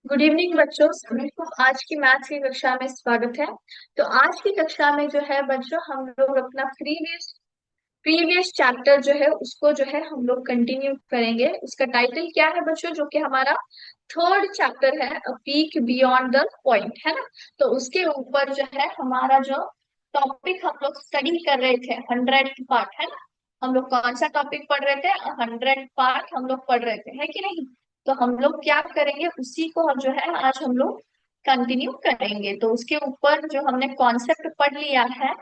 Good evening बच्चों, सभी को आज की मैथ्स की कक्षा में स्वागत है। तो आज की कक्षा में जो है बच्चों, हम लोग अपना प्रीवियस प्रीवियस चैप्टर जो है उसको जो है हम लोग कंटिन्यू करेंगे। उसका टाइटल क्या है बच्चों? जो कि हमारा थर्ड चैप्टर है, अ पीक बियॉन्ड द पॉइंट, है ना। तो उसके ऊपर जो है हमारा जो टॉपिक हम लोग स्टडी कर रहे थे, 100 पार्ट, है ना। हम लोग कौन सा टॉपिक पढ़ रहे थे? 100 पार्ट हम लोग पढ़ रहे थे, है कि नहीं। तो हम लोग क्या करेंगे, उसी को हम जो है आज हम लोग कंटिन्यू करेंगे। तो उसके ऊपर जो हमने कॉन्सेप्ट पढ़ लिया है,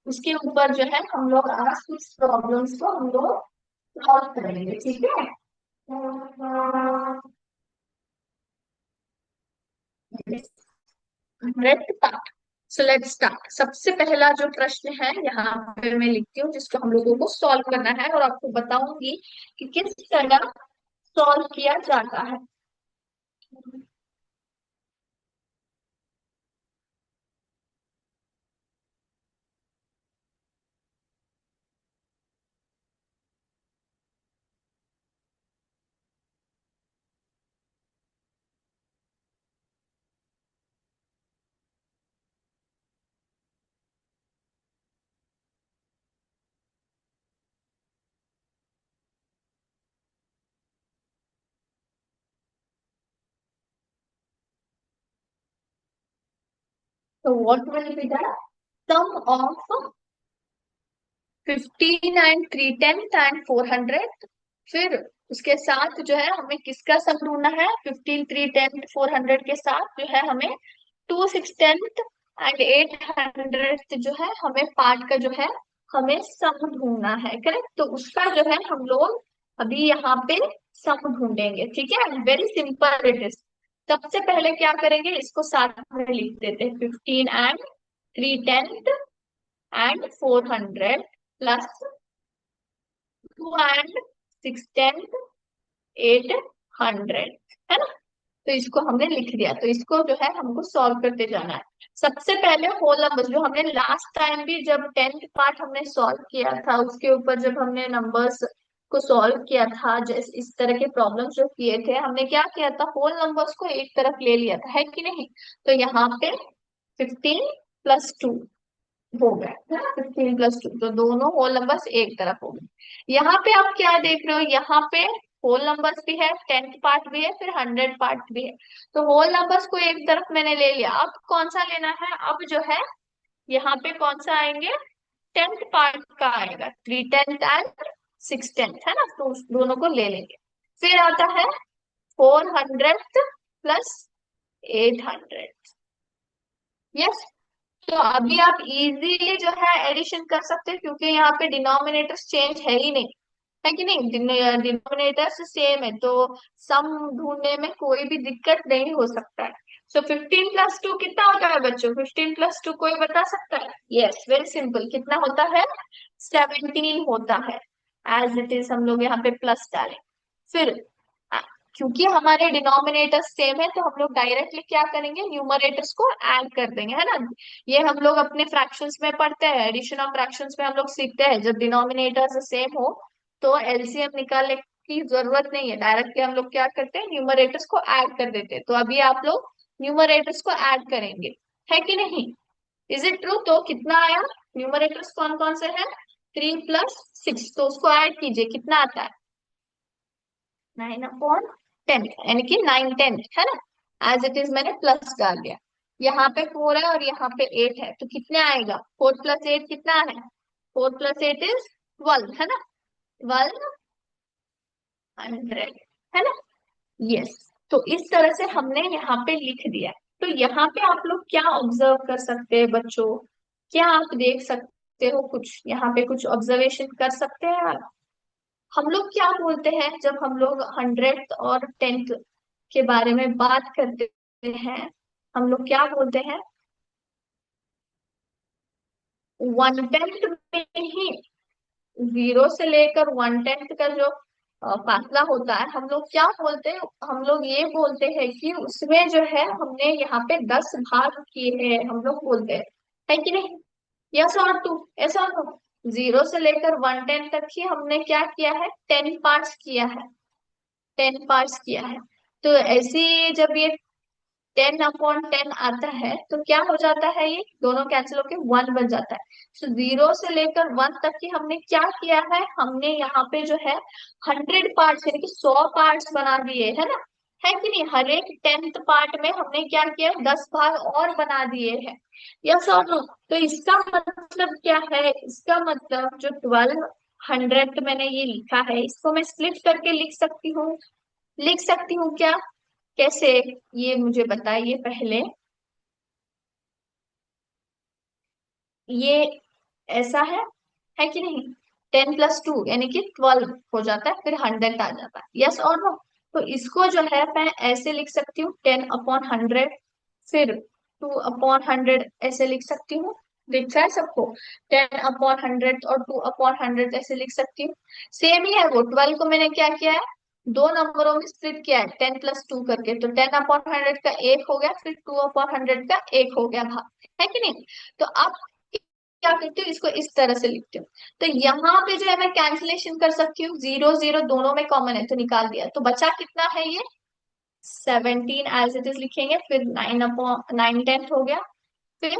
उसके ऊपर जो है हम लोग आज कुछ प्रॉब्लम्स को हम लोग सॉल्व करेंगे, ठीक है। Red part. So let's start. सबसे पहला जो प्रश्न है यहाँ पे मैं लिखती हूँ, जिसको हम लोगों को सॉल्व करना है, और आपको बताऊंगी कि किस तरह सॉल्व किया जाता है। तो what will be the sum of 15 and 3/10 and 400। फिर उसके साथ जो है हमें किसका सम ढूंढना है? 15 3/10 400 के साथ जो है हमें 2 6/10 एंड 800 जो है हमें पार्ट का जो है हमें सम ढूंढना है, करेक्ट। तो उसका जो है हम लोग अभी यहाँ पे सम ढूंढेंगे, ठीक है। Very simple it is. सबसे पहले क्या करेंगे, इसको साथ में लिख देते हैं। 15 एंड 3/10 एंड 400 प्लस 2 एंड 6/10 800, है ना। तो इसको हमने लिख दिया। तो इसको जो है हमको सॉल्व करते जाना है। सबसे पहले होल नंबर्स जो हमने लास्ट टाइम भी जब 10th पार्ट हमने सॉल्व किया था, उसके ऊपर जब हमने नंबर्स को सॉल्व किया था, जैसे इस तरह के प्रॉब्लम्स जो किए थे, हमने क्या किया था, होल नंबर्स को एक तरफ ले लिया था, है कि नहीं। तो यहाँ पे 15 + 2 हो गया, है ना। 15 + 2, तो दोनों होल नंबर्स एक तरफ हो गए। यहाँ पे आप क्या देख रहे हो, यहाँ पे होल नंबर्स भी है, 10th पार्ट भी है, फिर 100 पार्ट भी है। तो होल नंबर्स को एक तरफ मैंने ले लिया। अब कौन सा लेना है? अब जो है यहाँ पे कौन सा आएंगे? 10th पार्ट का आएगा, 3/10 एंड 6/10, है ना। तो उस दोनों को ले लेंगे। फिर आता है 400 + 800। यस। तो अभी आप इजीली जो है एडिशन कर सकते हैं, क्योंकि यहाँ पे डिनोमिनेटर्स चेंज है ही नहीं, है कि नहीं। डिनोमिनेटर्स सेम है, तो सम ढूंढने में कोई भी दिक्कत नहीं हो सकता है। सो 15 + 2 कितना होता है बच्चों? 15 + 2 कोई बता सकता है? Yes, very simple. कितना होता है? 17 होता है। एज इट इज हम लोग यहाँ पे प्लस डालें। फिर आ, क्योंकि हमारे डिनोमिनेटर्स सेम है, तो हम लोग डायरेक्टली क्या करेंगे, न्यूमरेटर्स को ऐड कर देंगे, है ना। ये हम लोग अपने फ्रैक्शंस में पढ़ते हैं, एडिशन ऑफ फ्रैक्शंस में हम लोग सीखते हैं, जब डिनोमिनेटर्स सेम हो तो एलसीएम निकालने की जरूरत नहीं है, डायरेक्टली हम लोग क्या करते हैं, न्यूमरेटर्स को ऐड कर देते हैं। तो अभी आप लोग न्यूमरेटर्स को ऐड करेंगे, है कि नहीं। Is it true? तो कितना आया? न्यूमरेटर्स कौन कौन से हैं? 3 + 6, तो उसको ऐड कीजिए, कितना आता है? 9/10, यानी कि 9/10, है ना। एज इट इज मैंने प्लस डाल दिया। यहाँ पे 4 है और यहाँ पे 8 है, तो कितने आएगा? 4 + 8 कितना है? 4 + 8 इज 12, है ना। 1200, है ना। यस। तो इस तरह से हमने यहाँ पे लिख दिया। तो यहाँ पे आप लोग क्या ऑब्जर्व कर सकते हैं बच्चों? क्या आप देख सकते हो कुछ? यहाँ पे कुछ ऑब्जर्वेशन कर सकते हैं आप? हम लोग क्या बोलते हैं जब हम लोग 100th और 10th के बारे में बात करते हैं? हम लोग क्या बोलते हैं? 1/10 में ही, 0 से लेकर 1/10 का जो फासला होता है, हम लोग क्या बोलते हैं? हम लोग ये बोलते हैं कि उसमें जो है हमने यहाँ पे 10 भाग किए हैं, हम लोग बोलते हैं, है कि नहीं। यस और टू, ऐसा हो। जीरो से लेकर 110 तक ही हमने क्या किया है, 10 पार्ट्स किया है, 10 पार्ट्स किया है। तो ऐसे ही जब ये 10/10 आता है तो क्या हो जाता है, ये दोनों कैंसिल होके 1 बन जाता है। तो जीरो से लेकर 1 तक की हमने क्या किया है, हमने यहाँ पे जो है 100 पार्ट्स यानी कि 100 पार्ट्स बना दिए है ना, है कि नहीं। हर एक 10th पार्ट में हमने क्या किया, 10 भाग और बना दिए हैं। यस और नो। तो इसका मतलब क्या है, इसका मतलब जो 1200 मैंने ये लिखा है, इसको मैं स्प्लिट करके लिख सकती हूँ, लिख सकती हूँ क्या, कैसे, ये मुझे बताइए पहले। ये ऐसा है कि नहीं, 10+2 यानी कि 12 हो जाता है, फिर 100 आ जाता है, यस और नो। तो इसको जो है मैं ऐसे लिख सकती हूँ, 10/100, फिर 2/100 ऐसे लिख सकती हूँ। दिख रहा है सबको, 10/100 और 2/100 ऐसे लिख सकती हूँ। सेम ही है वो, 12 को मैंने क्या किया है, दो नंबरों में स्प्लिट किया है 10+2 करके, तो 10/100 का एक हो गया, फिर 2/100 का एक हो गया भाग, है कि नहीं। तो आप क्या करती हूँ, इसको इस तरह से लिखती हूँ। तो यहाँ पे जो है मैं कैंसिलेशन कर सकती हूँ, जीरो जीरो दोनों में कॉमन है तो निकाल दिया, तो बचा कितना है ये, 17 एज इट इज लिखेंगे, फिर 9/9 हो गया, फिर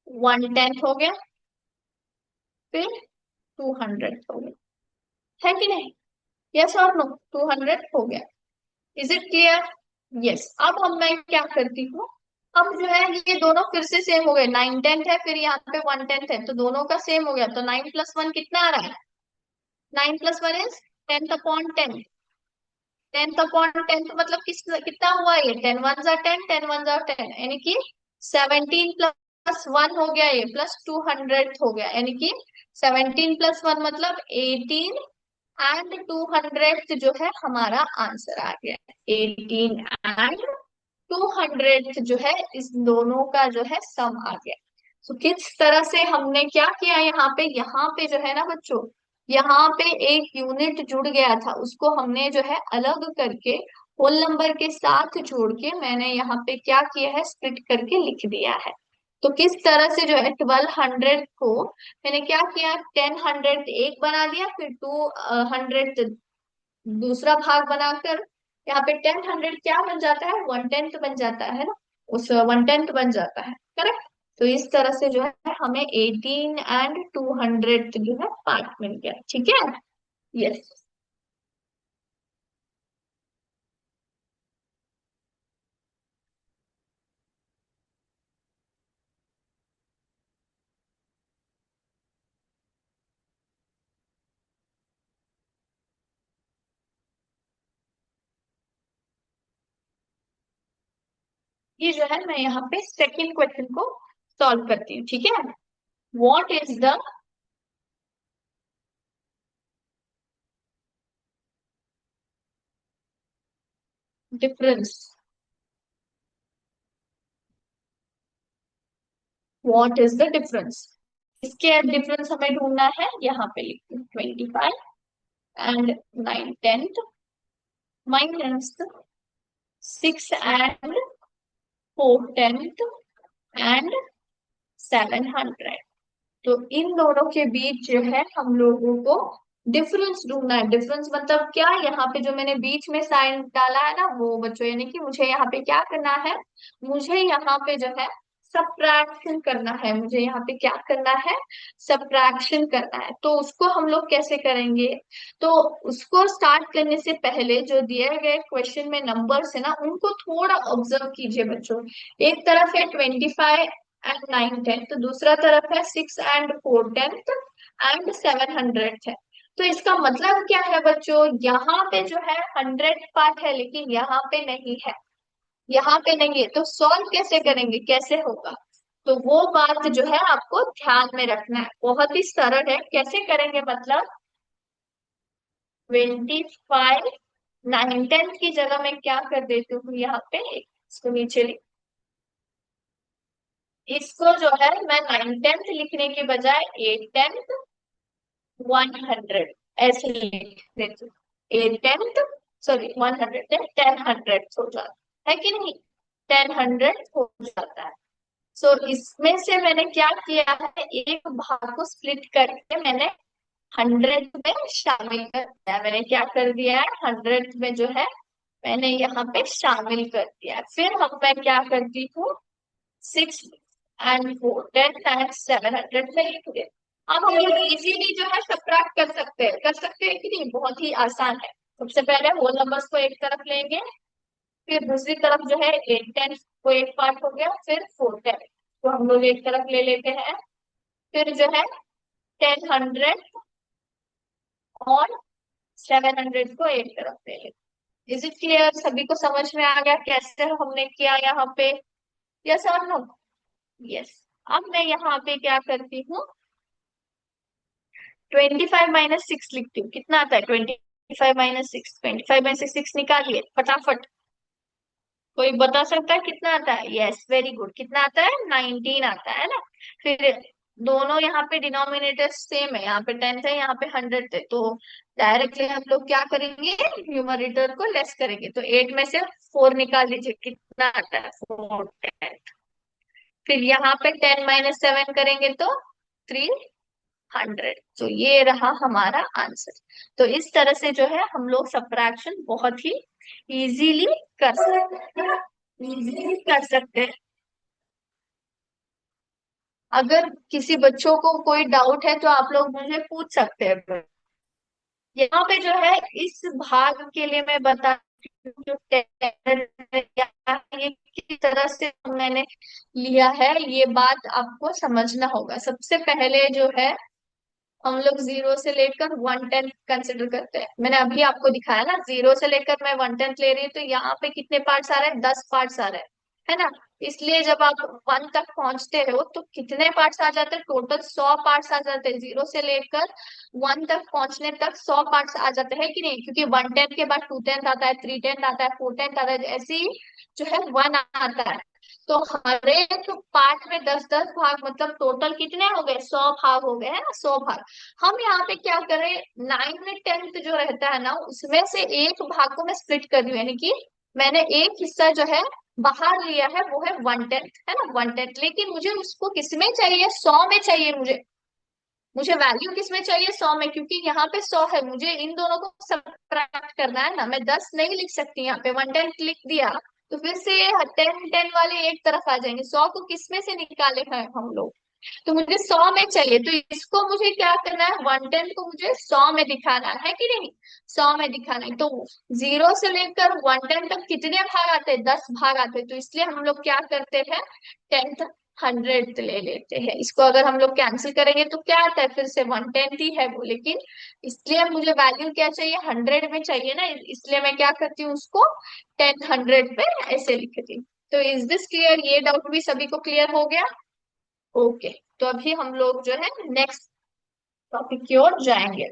1/10 हो गया, फिर 200 हो गया, है कि नहीं। यस और नो, 200 हो गया। Is it clear. यस। अब हम मैं क्या करती हूँ, अब जो है ये दोनों फिर से सेम हो गए, 9/10 है, फिर यहाँ पे 1/10 है, तो दोनों का सेम हो गया, तो 9+1 कितना आ रहा है, 9+1 इज 10/10, 10/10 मतलब कितना हुआ, ये 10 1 10, 10 1 10 यानी कि 17+1 हो गया, ये +200 हो गया, यानी कि 17+1 मतलब 18, एंड 200 जो है हमारा आंसर आ गया, 18 एंड 200 जो है इस दोनों का जो है सम आ गया। तो किस तरह से हमने क्या किया, यहाँ पे जो है ना बच्चों, यहाँ पे एक यूनिट जुड़ गया था, उसको हमने जो है अलग करके होल नंबर के साथ जोड़ के मैंने यहाँ पे क्या किया है, स्प्लिट करके लिख दिया है। तो किस तरह से जो है 1200 को मैंने क्या किया, 10 100 एक बना दिया, फिर 200 दूसरा भाग बनाकर यहाँ पे 10 100 क्या बन जाता है, 1/10 बन जाता है ना, उस 1/10 बन जाता है, करेक्ट। तो इस तरह से जो है हमें 18 एंड 200 जो है पार्ट मिल गया, ठीक है। यस। ये जो है मैं यहाँ पे सेकंड क्वेश्चन को सॉल्व करती हूँ, ठीक है। What is the difference, what is the difference, इसके डिफरेंस हमें ढूंढना है, यहाँ पे लिखती हूँ 25 एंड 9/10 माइनस 6 एंड 4/10 एंड 700। तो इन दोनों के बीच जो है हम लोगों को डिफरेंस ढूंढना है। डिफरेंस मतलब क्या, यहाँ पे जो मैंने बीच में साइन डाला है ना वो बच्चों, यानी कि मुझे यहाँ पे क्या करना है, मुझे यहाँ पे जो है सब्ट्रैक्शन करना है, मुझे यहाँ पे क्या करना है, सब्ट्रैक्शन करना है। तो उसको हम लोग कैसे करेंगे, तो उसको स्टार्ट करने से पहले जो दिए गए क्वेश्चन में नंबर्स है ना उनको थोड़ा ऑब्जर्व कीजिए बच्चों। एक तरफ है 25 एंड 9/10, तो दूसरा तरफ है 6 एंड 4/10 एंड 700 है। तो इसका मतलब क्या है बच्चों, यहाँ पे जो है 100 पार्ट है लेकिन यहाँ पे नहीं है, यहाँ पे नहीं है, तो सॉल्व कैसे करेंगे, कैसे होगा। तो वो बात जो है आपको ध्यान में रखना है, बहुत ही सरल है, कैसे करेंगे मतलब 25 9/10 की जगह मैं क्या कर देती हूँ, यहाँ पे इसको नीचे इसको जो है मैं 9/10 लिखने के बजाय 8/10 100 ऐसे लिख देती हूँ, 8/10 सॉरी 100 10 100 हो जाता है कि नहीं, 10 100 हो जाता है। सो इसमें से मैंने क्या किया है, एक भाग को स्प्लिट करके मैंने 100 में शामिल कर दिया। मैंने क्या कर दिया है, 100 में जो है मैंने यहाँ पे शामिल कर दिया है। फिर हम मैं क्या करती हूँ, 6 and 4, 10 and 700 में लिख दिया। अब हम लोग इजीली जो है सब्ट्रैक्ट कर सकते हैं कि नहीं, बहुत ही आसान है। सबसे पहले होल नंबर्स को एक तरफ लेंगे, फिर दूसरी तरफ जो है 8 10 को एक पार्ट हो गया, फिर 4 10 तो हम लोग एक तरफ ले लेते हैं। फिर जो है 10 100 और 700 को एक तरफ ले लेते। इज इट क्लियर, सभी को समझ में आ गया कैसे हमने किया यहाँ पे? यस और नो? यस। अब मैं यहाँ पे क्या करती हूँ, 25 - 6 लिखती हूँ। कितना आता है 25 - 6? 25 - 6 निकालिए फटाफट। कोई बता सकता है कितना आता है? Yes, very good. कितना आता है? 19 आता है ना। फिर दोनों यहाँ पे डिनोमिनेटर सेम है, यहाँ पे 10 थे, यहाँ पे 100 थे, तो डायरेक्टली हम लोग क्या करेंगे, न्यूमरेटर को लेस करेंगे। तो 8 में से 4 निकाल लीजिए, कितना आता है? 4 10। फिर यहाँ पे 10 - 7 करेंगे तो 300। तो ये रहा हमारा आंसर। तो इस तरह से जो है हम लोग सब्ट्रैक्शन बहुत ही इजीली कर सकते हैं, इजीली कर सकते हैं। अगर किसी बच्चों को कोई डाउट है तो आप लोग मुझे पूछ सकते हैं। यहाँ पे जो है इस भाग के लिए मैं बता रही हूँ, जो टेरर ये किस तरह से मैंने लिया है, ये बात आपको समझना होगा। सबसे पहले जो है हम लोग 0 से लेकर 1/10 कंसिडर करते हैं। मैंने अभी आपको दिखाया ना, 0 से लेकर मैं 1/10 ले रही हूँ, तो यहाँ पे कितने पार्ट्स आ रहे हैं? 10 पार्ट्स आ रहे हैं, है ना। इसलिए जब आप 1 तक पहुंचते हो तो कितने पार्ट्स आ जाते हैं? टोटल 100 पार्ट्स आ जाते हैं। 0 से लेकर 1 तक पहुंचने तक 100 पार्ट्स आ जाते हैं कि नहीं, क्योंकि 1/10 के बाद 2/10 आता है, 3/10 आता है, 4/10 आता है, ऐसे ही जो है 1 आता है। तो हर एक पार्ट में 10 10 भाग, मतलब टोटल कितने हो गए? 100 भाग हो गए, है ना, 100 भाग। हम यहाँ पे क्या करें, 9 10 जो रहता है ना, उसमें से एक भाग को मैं स्प्लिट कर रही हूँ, यानी कि मैंने एक हिस्सा जो है बाहर लिया है, वो है 1/10, है ना, 1/10। लेकिन मुझे उसको किसमें चाहिए? 100 में चाहिए मुझे। मुझे वैल्यू किसमें चाहिए? 100 में, क्योंकि यहाँ पे 100 है, मुझे इन दोनों को सब्ट्रैक्ट करना है ना। मैं 10 नहीं लिख सकती, यहाँ पे 1/10 लिख दिया तो फिर से 10 10 वाले एक तरफ आ जाएंगे। 100 को किसमें से निकाले हैं हम लोग? तो मुझे 100 में चाहिए, तो इसको मुझे क्या करना है, 1/10 को मुझे 100 में दिखाना है कि नहीं? 100 में दिखाना है। तो 0 से लेकर 1/10 तक कितने भाग आते हैं? 10 भाग आते हैं। तो इसलिए हम लोग क्या करते हैं, 10 100 ले लेते हैं। इसको अगर हम लोग कैंसिल करेंगे तो क्या आता है? फिर से 1/10 ही है वो, लेकिन इसलिए मुझे वैल्यू क्या चाहिए, 100 में चाहिए ना। इसलिए मैं क्या करती हूँ, उसको 10 100 पे ऐसे लिखती हूँ। तो इज दिस क्लियर? ये डाउट भी सभी को क्लियर हो गया? ओके। तो अभी हम लोग जो है नेक्स्ट टॉपिक की ओर जाएंगे।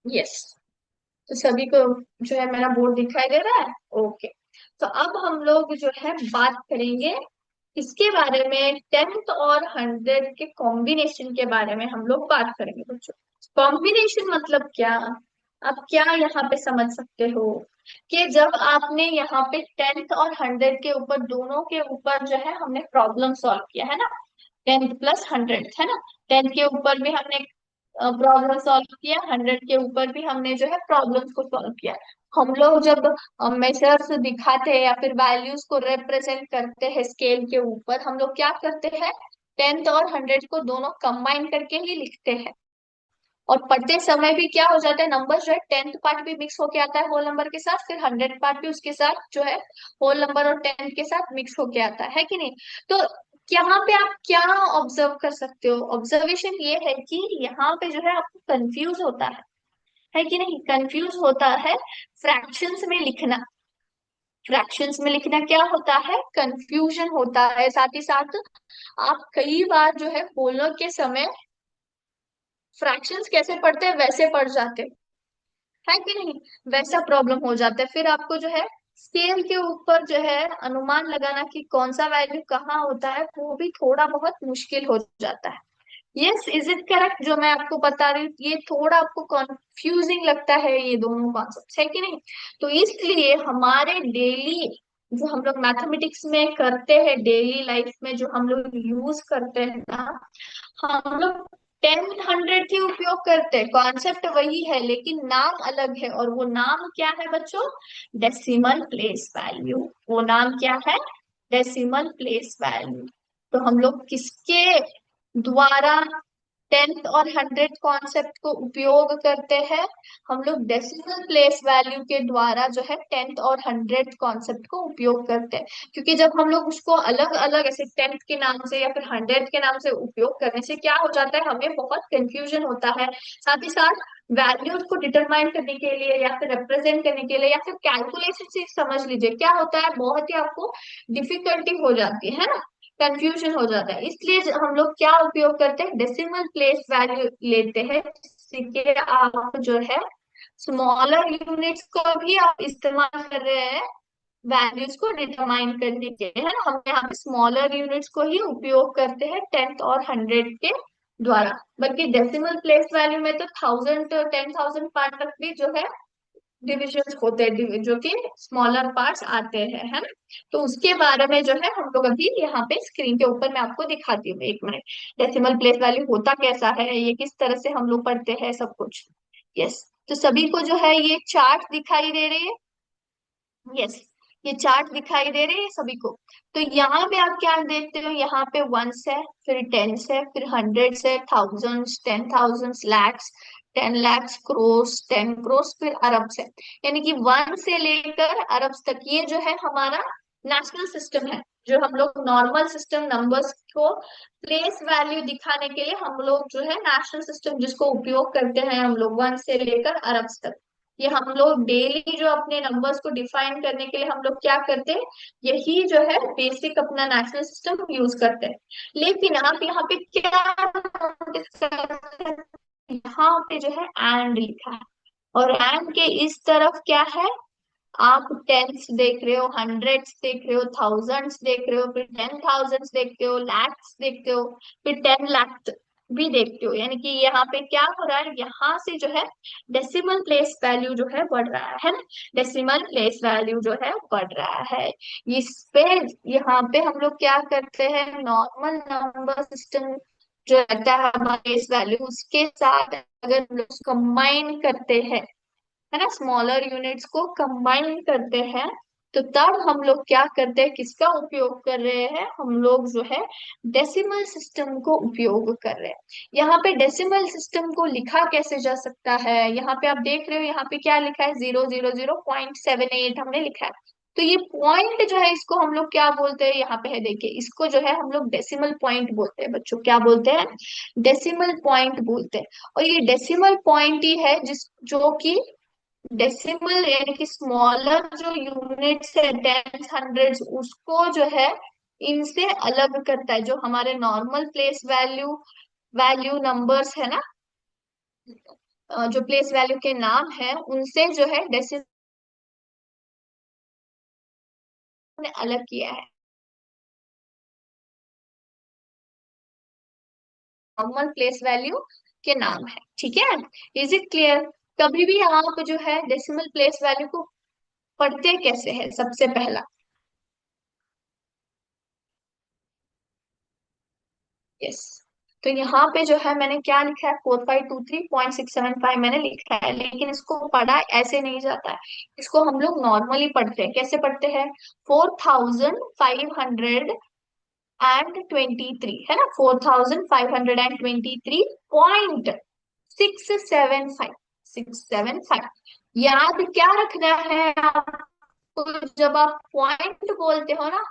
यस। तो सभी को जो है मेरा बोर्ड दिखाई दे रहा है? ओके। तो अब हम लोग जो है बात करेंगे इसके बारे में, 10 और 100 के कॉम्बिनेशन के बारे में हम लोग बात करेंगे बच्चों। कॉम्बिनेशन मतलब क्या? आप क्या यहाँ पे समझ सकते हो कि जब आपने यहाँ पे 10 और 100 के ऊपर, दोनों के ऊपर जो है हमने प्रॉब्लम सॉल्व किया है ना, 10 + 100, है ना। 10 के ऊपर भी हमने प्रॉब्लम सॉल्व किया, 100 के ऊपर भी हमने जो है प्रॉब्लम्स को सॉल्व किया। हम लोग जब मेजर्स दिखाते हैं या फिर वैल्यूज को रिप्रेजेंट करते हैं स्केल के ऊपर, हम लोग क्या करते हैं, 10 और 100 को दोनों कंबाइन करके ही लिखते हैं। और पढ़ते समय भी क्या हो जाता है, नंबर जो है 10th पार्ट भी मिक्स होके आता है होल नंबर के साथ, फिर 100 पार्ट भी उसके साथ जो है होल नंबर और 10 के साथ मिक्स होके आता है कि नहीं। तो यहाँ पे आप क्या ऑब्जर्व कर सकते हो? ऑब्जर्वेशन ये है कि यहाँ पे जो है आपको कंफ्यूज होता है कि नहीं? कंफ्यूज होता है फ्रैक्शंस में लिखना। फ्रैक्शंस में लिखना क्या होता है, कंफ्यूजन होता है। साथ ही साथ आप कई बार जो है बोलने के समय फ्रैक्शंस कैसे पढ़ते हैं वैसे पढ़ जाते हैं, है कि नहीं? वैसा प्रॉब्लम हो जाता है। फिर आपको जो है स्केल के ऊपर जो है अनुमान लगाना कि कौन सा वैल्यू कहाँ होता है वो भी थोड़ा बहुत मुश्किल हो जाता है। यस, इज इट करेक्ट जो मैं आपको बता रही हूँ? ये थोड़ा आपको कंफ्यूजिंग लगता है ये दोनों कॉन्सेप्ट, है कि नहीं? तो इसलिए हमारे डेली जो हम लोग मैथमेटिक्स में करते हैं, डेली लाइफ में जो हम लोग यूज करते हैं ना, हम लोग 10 100 ही उपयोग करते हैं, कॉन्सेप्ट वही है लेकिन नाम अलग है। और वो नाम क्या है बच्चों? Decimal place value. वो नाम क्या है? Decimal place value. तो हम लोग किसके द्वारा 10th और 100th कॉन्सेप्ट को उपयोग करते हैं? हम लोग डेसिमल प्लेस वैल्यू के द्वारा जो है 10th और 100th कॉन्सेप्ट को उपयोग करते हैं। क्योंकि जब हम लोग उसको अलग अलग ऐसे 10th के नाम से या फिर 100th के नाम से उपयोग करने से क्या हो जाता है, हमें बहुत कंफ्यूजन होता है। साथ ही साथ वैल्यूज को डिटरमाइन करने के लिए या फिर रिप्रेजेंट करने के लिए या फिर कैलकुलेशन से समझ लीजिए क्या होता है, बहुत ही आपको डिफिकल्टी हो जाती है ना, कंफ्यूजन हो जाता है। इसलिए हम लोग क्या उपयोग करते हैं? डेसिमल प्लेस वैल्यू लेते हैं, जिससे कि आप जो है स्मॉलर यूनिट्स को भी आप इस्तेमाल कर रहे हैं वैल्यूज को डिटरमाइन करने के लिए, है ना। हम यहाँ पे स्मॉलर यूनिट्स को ही उपयोग करते हैं 10th और 100th के द्वारा। बल्कि डेसिमल प्लेस वैल्यू में तो 1000 10,000 पार्ट तक भी जो है डिविजन्स होते हैं, जो कि स्मॉलर पार्ट्स आते हैं, है ना। तो उसके बारे में जो है हम लोग अभी यहाँ पे स्क्रीन के ऊपर मैं आपको दिखाती हूँ, एक मिनट। डेसिमल प्लेस वैल्यू होता कैसा है, ये किस तरह से हम लोग पढ़ते हैं, सब कुछ। यस, तो सभी को जो है ये चार्ट दिखाई दे रही है? यस, ये चार्ट दिखाई दे रही है सभी को? तो यहाँ पे आप क्या देखते हो, यहाँ पे वंस है, फिर टेंस है, फिर हंड्रेड्स है, thousands, 10,000, lakhs, 10 lakhs, cross, 10 crores, फिर अरब्स है। यानी कि वन से लेकर अरब्स तक ये जो है हमारा नेशनल सिस्टम है। जो हम लोग नॉर्मल सिस्टम नंबर्स को प्लेस वैल्यू दिखाने के लिए हम लोग जो है नेशनल सिस्टम जिसको उपयोग करते हैं हम लोग वन से लेकर अरब्स तक। ये हम लोग डेली जो अपने नंबर्स को डिफाइन करने के लिए हम लोग क्या करते हैं, यही जो है बेसिक अपना नेशनल सिस्टम यूज करते हैं। लेकिन आप यहाँ पे क्या notice करते हैं? यहाँ पे जो है एंड लिखा है, और एंड के इस तरफ क्या है? आप टेंस देख रहे हो, हंड्रेड्स देख रहे हो, थाउजेंड्स देख रहे हो, फिर 10,000 देखते हो, लैक्स देखते हो, फिर 10 लाख भी देखते हो। यानी कि यहाँ पे क्या हो रहा है, यहाँ से जो है डेसिमल प्लेस वैल्यू जो है बढ़ रहा है ना। डेसिमल प्लेस वैल्यू जो है बढ़ रहा है। इस पे यहाँ पे हम लोग क्या करते हैं, नॉर्मल नंबर सिस्टम जो रहता है हमारा प्लेस वैल्यू, उसके साथ अगर हम लोग कंबाइन करते हैं, है ना, स्मॉलर यूनिट्स को कंबाइन करते हैं, तो तब हम लोग क्या करते हैं, किसका उपयोग कर रहे हैं? हम लोग जो है डेसिमल सिस्टम को उपयोग कर रहे हैं। यहाँ पे डेसिमल सिस्टम को लिखा कैसे जा सकता है? यहाँ पे आप देख रहे हो, यहाँ पे क्या लिखा है, 000.78 हमने लिखा है। तो ये पॉइंट जो है इसको हम लोग क्या बोलते हैं, यहाँ पे है देखिए, इसको जो है हम लोग डेसिमल पॉइंट बोलते हैं बच्चों। क्या बोलते हैं? डेसिमल पॉइंट बोलते हैं। और ये डेसिमल पॉइंट ही है जिस जो कि डेसिमल यानी कि स्मॉलर जो यूनिट्स है, टेंस, हंड्रेड्स, उसको जो है इनसे अलग करता है। जो हमारे normal place value value numbers है ना, जो प्लेस वैल्यू के नाम है, उनसे जो है डेसिमल ने अलग किया है। नॉर्मल प्लेस वैल्यू के नाम है, ठीक है। Is it clear? कभी भी आप जो है डेसिमल प्लेस वैल्यू को पढ़ते कैसे है, सबसे पहला? यस, तो यहाँ पे जो है मैंने क्या लिखा है, 4523.675 मैंने लिखा है, लेकिन इसको पढ़ा ऐसे नहीं जाता है। इसको हम लोग नॉर्मली पढ़ते हैं। कैसे पढ़ते हैं? 4523 है ना, 4523.675, 675। याद क्या रखना है आपको? जब आप पॉइंट बोलते हो ना,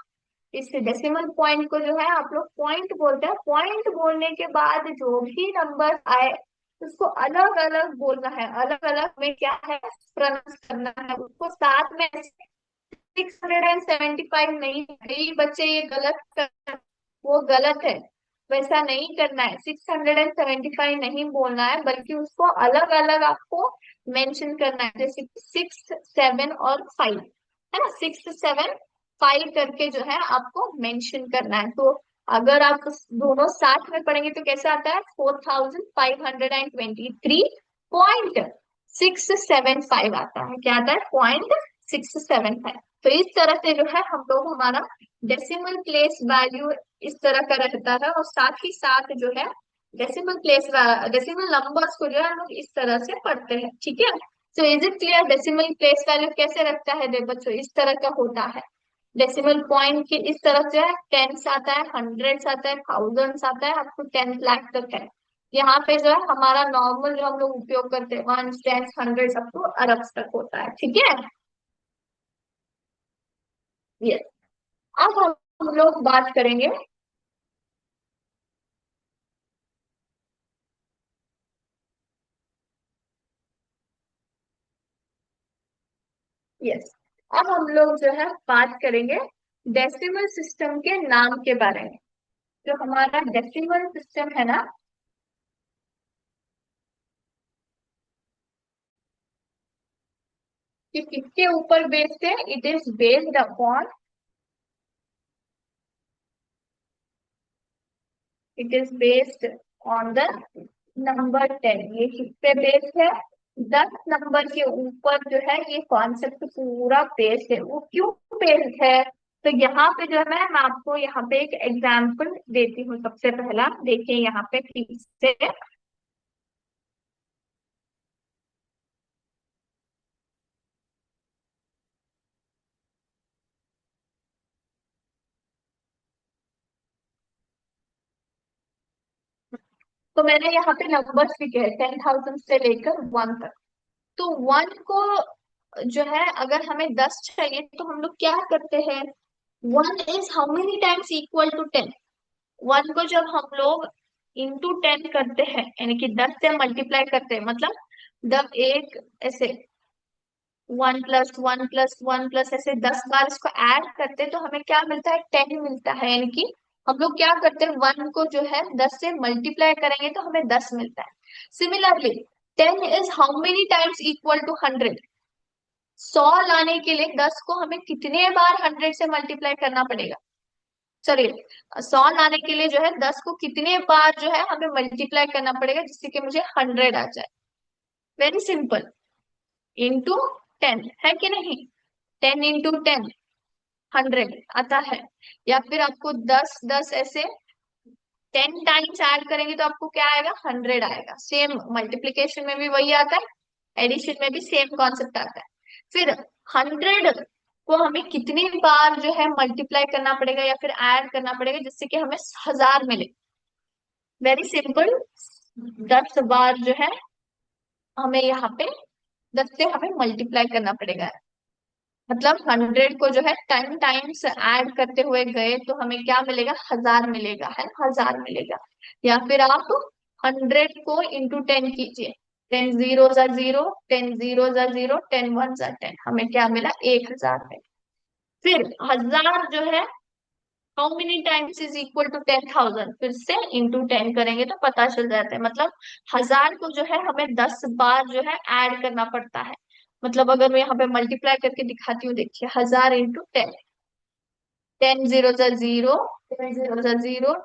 इस डेसिमल पॉइंट को जो है आप लोग पॉइंट बोलते हैं। पॉइंट बोलने के बाद जो भी नंबर आए उसको अलग अलग बोलना है, अलग अलग में क्या है, प्रोनाउंस करना है उसको। साथ में 675 नहीं, कई बच्चे ये गलत कर, वो गलत है। वैसा नहीं करना है, 675 नहीं बोलना है, बल्कि उसको अलग अलग आपको मेंशन करना है, जैसे 6 7 और 5, है ना, 675 करके जो है आपको मेंशन करना है। तो अगर आप दोनों साथ में पढ़ेंगे तो कैसे आता है, 4523.675 आता है। क्या आता है, 0.675। तो इस तरह से जो है हम लोग हमारा डेसिमल प्लेस वैल्यू इस तरह का रहता है, और साथ ही साथ जो है डेसिमल नंबर्स को जो है हम लोग इस तरह से पढ़ते हैं। ठीक है, so is it clear, decimal place value कैसे रखता है दे बच्चों, इस तरह का होता है। डेसिमल पॉइंट की इस तरह से है, टेंस आता है, हंड्रेड्स आता है, थाउजेंड्स आता है, अप टू 10 लाख तक है। यहाँ पे जो है हमारा नॉर्मल जो हम लोग उपयोग करते हैं, one, tens, hundreds up to अरब्स तक होता है। ठीक है, यस। अब हम लोग बात करेंगे, यस, अब हम लोग जो है बात करेंगे डेसिमल सिस्टम के नाम के बारे में। जो हमारा डेसिमल सिस्टम है ना, कि किसके ऊपर बेस्ड है, it is based upon, it is based on the number 10। ये किस पे बेस्ड है, 10 नंबर के ऊपर जो है ये कॉन्सेप्ट पूरा बेस्ड है। वो क्यों बेस्ड है, तो यहाँ पे जो है मैं आपको यहाँ पे एक एग्जाम्पल देती हूँ। सबसे पहला देखिए यहाँ पे ठीक से, तो मैंने यहाँ पे नंबर्स लिखे हैं 10,000 से लेकर 1 तक। तो 1 को जो है अगर हमें 10 चाहिए तो हम लोग क्या करते हैं, 1 is how many times equal to 10। 1 को जब हम लोग इंटू 10 करते हैं, यानी कि 10 से मल्टीप्लाई करते हैं, मतलब जब एक ऐसे 1 प्लस 1 प्लस 1 प्लस ऐसे 10 बार इसको ऐड करते हैं तो हमें क्या मिलता है, 10 मिलता है। यानी कि हम लोग क्या करते हैं, 1 को जो है 10 से मल्टीप्लाई करेंगे तो हमें 10 मिलता है। Similarly 10 is how many times equal to 100। 100 लाने के लिए 10 को हमें कितने बार 100 से मल्टीप्लाई करना पड़ेगा, सॉरी, 100 लाने के लिए जो है 10 को कितने बार जो है हमें मल्टीप्लाई करना पड़ेगा जिससे कि मुझे 100 आ जाए। वेरी सिंपल, इंटू 10, है कि नहीं, 10 इंटू 10, 100 आता है। या फिर आपको 10 10 ऐसे 10 टाइम्स ऐड करेंगे तो आपको क्या आएगा, 100 आएगा। सेम मल्टीप्लीकेशन में भी वही आता है, एडिशन में भी सेम कॉन्सेप्ट आता है। फिर 100 को हमें कितनी बार जो है मल्टीप्लाई करना पड़ेगा या फिर ऐड करना पड़ेगा जिससे कि हमें 1000 मिले। वेरी सिंपल, 10 बार जो है हमें यहाँ पे 10 से हमें मल्टीप्लाई करना पड़ेगा। मतलब 100 को जो है 10 टाइम्स ऐड करते हुए गए तो हमें क्या मिलेगा, 1000 मिलेगा, है ना, 1000 मिलेगा। या फिर आप 100 को इंटू 10 कीजिए, 10 जीरो 10 जीरो 10 1 10, हमें क्या मिला, 1000 में। फिर 1000 जो है how many times is equal to 10,000, फिर से इंटू 10 करेंगे तो पता चल जाता है। मतलब 1000 को जो है हमें 10 बार जो है ऐड करना पड़ता है। मतलब अगर मैं यहाँ पे मल्टीप्लाई करके दिखाती हूँ, देखिए 1000 इंटू 10, 10 जीरो 10 जीरो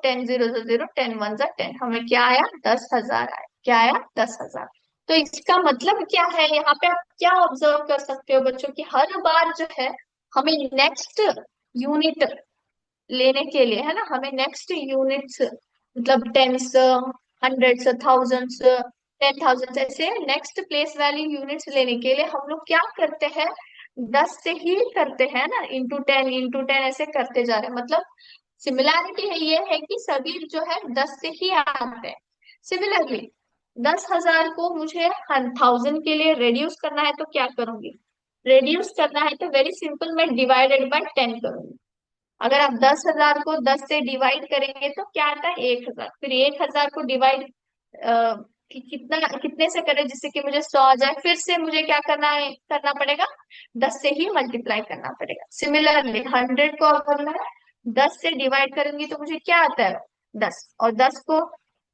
10 जीरो 10 1 10, हमें क्या आया, 10,000 आया। क्या आया, 10,000। तो इसका मतलब क्या है, यहाँ पे आप क्या ऑब्जर्व कर सकते हो बच्चों की, हर बार जो है हमें नेक्स्ट यूनिट लेने के लिए, है ना, हमें नेक्स्ट यूनिट्स, मतलब टेंस, हंड्रेड्स, थाउजेंड्स, 10,000 ऐसे नेक्स्ट प्लेस वैल्यू यूनिट्स लेने के लिए हम लोग क्या करते हैं, 10 से ही करते हैं ना, इंटू 10 ऐसे करते जा रहे हैं। मतलब सिमिलैरिटी है, ये है कि सभी जो है 10 से ही आते हैं। सिमिलरली 10,000 को मुझे 1000 के लिए रेड्यूस करना है तो क्या करूंगी, रेड्यूस करना है तो वेरी सिंपल, मैं डिवाइडेड बाय 10 करूंगी। अगर आप 10,000 को 10 से डिवाइड करेंगे तो क्या आता है, 1,000। फिर 1,000 को डिवाइड कितना कितने से करें जिससे कि मुझे 100 आ जाए, फिर से मुझे क्या करना है, करना पड़ेगा, 10 से ही मल्टीप्लाई करना पड़ेगा। सिमिलरली 100 को अगर मैं 10 से डिवाइड करूंगी तो मुझे क्या आता है, 10, और 10 को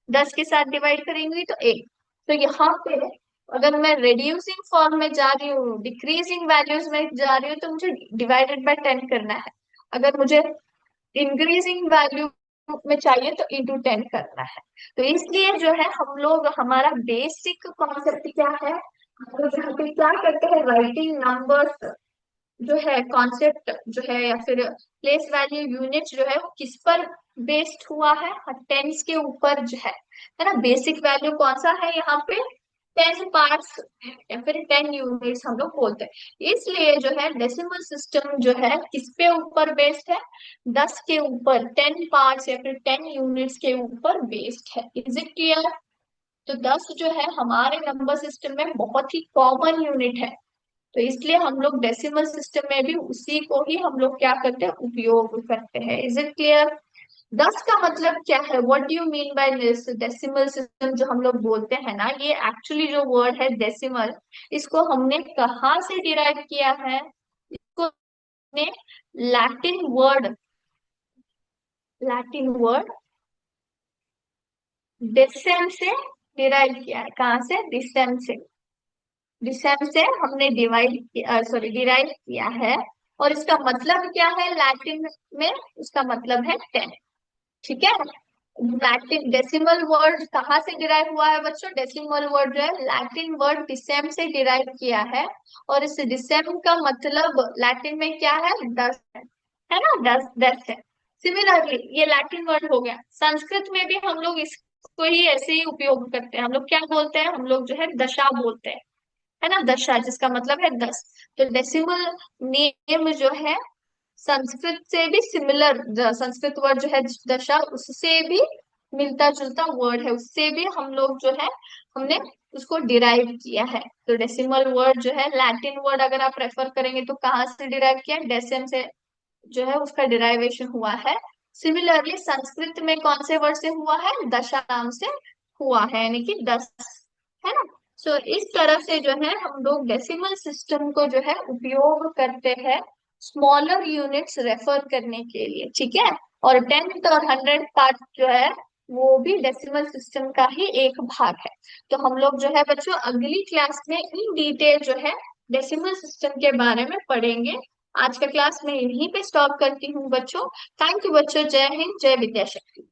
10 के साथ डिवाइड करेंगी तो 1। तो यहाँ पे अगर मैं रिड्यूसिंग फॉर्म में जा रही हूँ, डिक्रीजिंग वैल्यूज में जा रही हूँ, तो मुझे डिवाइडेड बाय 10 करना है। अगर मुझे इंक्रीजिंग वैल्यू में चाहिए तो इंटू 10 करना है। तो इसलिए जो है हम लोग, हमारा बेसिक कॉन्सेप्ट क्या है, हम लोग यहाँ पे क्या करते हैं, राइटिंग नंबर्स जो है कॉन्सेप्ट जो है, या फिर प्लेस वैल्यू यूनिट जो है वो किस पर बेस्ड हुआ है, टेंस के ऊपर जो है ना। बेसिक वैल्यू कौन सा है यहाँ पे, 10 पार्ट्स या फिर 10 यूनिट्स हम लोग बोलते हैं। इसलिए जो है डेसिमल सिस्टम जो है किस पे ऊपर बेस्ड है, 10 के ऊपर, 10 पार्ट्स या फिर 10 यूनिट्स के ऊपर बेस्ड है। Is it clear? तो 10 जो है हमारे नंबर सिस्टम में बहुत ही कॉमन यूनिट है। तो इसलिए हम लोग डेसिमल सिस्टम में भी उसी को ही हम लोग क्या करते हैं, उपयोग करते हैं। Is it clear? 10 का मतलब क्या है, what do you mean by this decimal system जो हम लोग बोलते हैं ना, ये एक्चुअली जो वर्ड है डेसिमल, इसको हमने कहाँ से डिराइव किया है, इसको हमने लैटिन वर्ड, लैटिन वर्ड डेसेम से डिराइव किया है। कहाँ से? डिसेम से। डिसेम से हमने डिवाइड किया, सॉरी डिराइव किया है। और इसका मतलब क्या है लैटिन में, उसका मतलब है 10। ठीक है। लैटिन डेसिमल वर्ड कहाँ से डिराइव हुआ है बच्चों, डेसिमल वर्ड जो है लैटिन वर्ड डिसेम से डिराइव किया है। और इस डिसेम का मतलब लैटिन में क्या है, 10 है ना, 10 10 है। सिमिलरली ये लैटिन वर्ड हो गया, संस्कृत में भी हम लोग इसको ही ऐसे ही उपयोग करते हैं। हम लोग क्या बोलते हैं, हम लोग जो है दशा बोलते हैं, है ना, दशा, जिसका मतलब है 10। तो डेसिमल नेम जो है संस्कृत से भी सिमिलर, संस्कृत वर्ड जो है दशा, उससे भी मिलता जुलता वर्ड है, उससे भी हम लोग जो है हमने उसको डिराइव किया है। तो डेसिमल वर्ड जो है लैटिन वर्ड अगर आप रेफर करेंगे तो कहाँ से डिराइव किया, डेसिम से जो है उसका डिराइवेशन हुआ है। सिमिलरली संस्कृत में कौन से वर्ड से हुआ है, दशा नाम से हुआ है, यानी कि 10, है ना। सो इस तरह से जो है हम लोग डेसिमल सिस्टम को जो है उपयोग करते हैं स्मॉलर यूनिट्स रेफर करने के लिए। ठीक है। और 10th और 100th पार्ट जो है वो भी डेसिमल सिस्टम का ही एक भाग है। तो हम लोग जो है बच्चों अगली क्लास में इन डिटेल जो है डेसिमल सिस्टम के बारे में पढ़ेंगे। आज का क्लास मैं यहीं पे स्टॉप करती हूँ बच्चों। थैंक यू बच्चों, जय हिंद, जय विद्याशक्ति।